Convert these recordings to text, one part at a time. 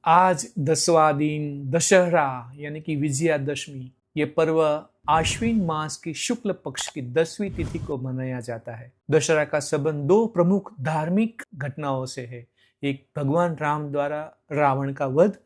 आज 10वां दिन दशहरा यानी कि विजयादशमी, ये पर्व आश्विन मास की शुक्ल पक्ष की 10वीं तिथि को मनाया जाता है। दशहरा का संबंध दो प्रमुख धार्मिक घटनाओं से है। एक भगवान राम द्वारा रावण का वध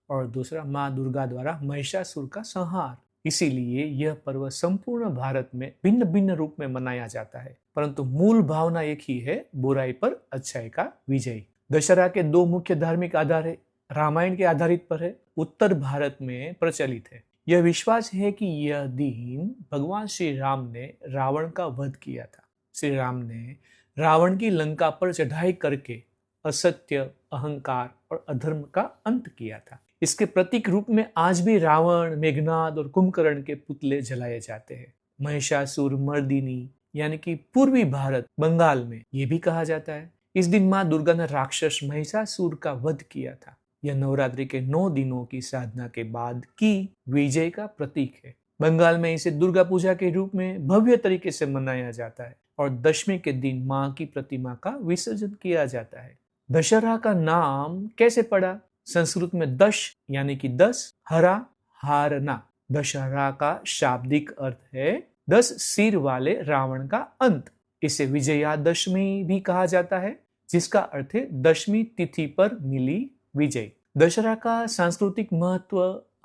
और दूसरा माँ दुर्गा द्वारा महिषासुर का संहार। इसीलिए यह पर्व संपूर्ण भारत में भिन्न भिन्न रूप में मनाया जाता है, परंतु मूल भावना एक ही है, बुराई पर अच्छाई का विजय। दशहरा के दो मुख्य धार्मिक आधार है। रामायण के आधारित पर है, उत्तर भारत में प्रचलित है। यह विश्वास है कि यह दिन भगवान श्री राम ने रावण का वध किया था। श्री राम ने रावण की लंका पर चढ़ाई करके असत्य, अहंकार और अधर्म का अंत किया था। इसके प्रतीक रूप में आज भी रावण, मेघनाद और कुंभकर्ण के पुतले जलाए जाते हैं। महिषासुर मर्दिनी यानी कि पूर्वी भारत, बंगाल में ये भी कहा जाता है। इस दिन माँ दुर्गा ने राक्षस महिषासुर का वध किया था। यह नवरात्रि के 9 दिनों की साधना के बाद की विजय का प्रतीक है। बंगाल में इसे दुर्गा पूजा के रूप में भव्य तरीके से मनाया जाता है और दशमी के दिन माँ की प्रतिमा का विसर्जन किया जाता है। दशहरा का नाम कैसे पड़ा? संस्कृत में दश यानी कि 10, हरा हारना। दशहरा का शाब्दिक अर्थ है 10 सिर वाले रावण का अंत। इसे विजयादशमी भी कहा जाता है, जिसका अर्थ है 10वीं तिथि पर मिली विजय। दशहरा का सांस्कृतिक महत्व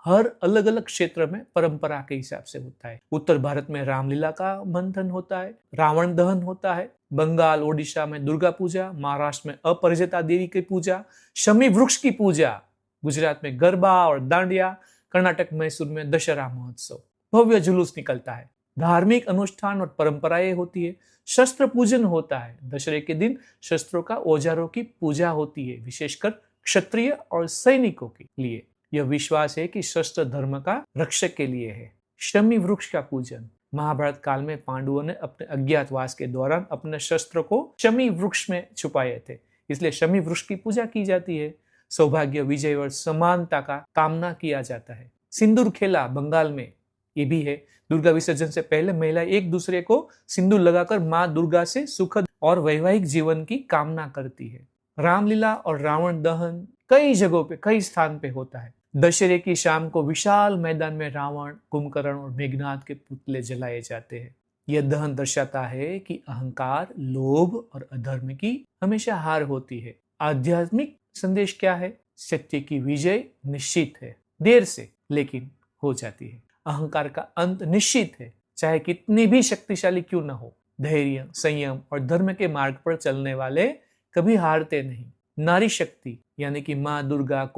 हर अलग अलग क्षेत्र में परंपरा के हिसाब से होता है। उत्तर भारत में रामलीला का मंथन होता है, रावण दहन होता है। बंगाल, ओडिशा में दुर्गा पूजा, महाराष्ट्र में अपराजिता देवी की पूजा, शमी वृक्ष की पूजा, गुजरात में गरबा और दांडिया, कर्नाटक मैसूर में दशहरा महोत्सव, भव्य जुलूस निकलता है। धार्मिक अनुष्ठान और परंपराएं होती है। शस्त्र पूजन होता है। दशहरे के दिन शस्त्रों का, औजारों की पूजा होती है, विशेषकर क्षत्रिय और सैनिकों के लिए। यह विश्वास है कि शस्त्र धर्म का रक्षक के लिए है। शमी वृक्ष का पूजन। महाभारत काल में पांडवों ने अपने अज्ञातवास के दौरान अपने शस्त्र को शमी वृक्ष में छुपाए थे, इसलिए शमी वृक्ष की पूजा की जाती है। सौभाग्य, विजय और समानता का कामना किया जाता है। सिंदूर खेला बंगाल में ये भी है। दुर्गा विसर्जन से पहले महिला एक दूसरे को सिंदूर लगाकर माँ दुर्गा से सुखद और वैवाहिक जीवन की कामना करती है। रामलीला और रावण दहन कई जगहों पे, कई स्थान पे होता है। दशहरे की शाम को विशाल मैदान में रावण, कुंभकर्ण और मेघनाद के पुतले जलाए जाते हैं। यह दहन दर्शाता है कि अहंकार, लोभ और अधर्म की हमेशा हार होती है। आध्यात्मिक संदेश क्या है? सत्य की विजय निश्चित है, देर से लेकिन हो जाती है। अहंकार का अंत निश्चित है, चाहे कितनी भी शक्तिशाली क्यों न हो। धैर्य, संयम और धर्म के मार्ग पर चलने वाले कभी हारते नहीं। नारी शक्ति यानी कि माँ दुर्गा को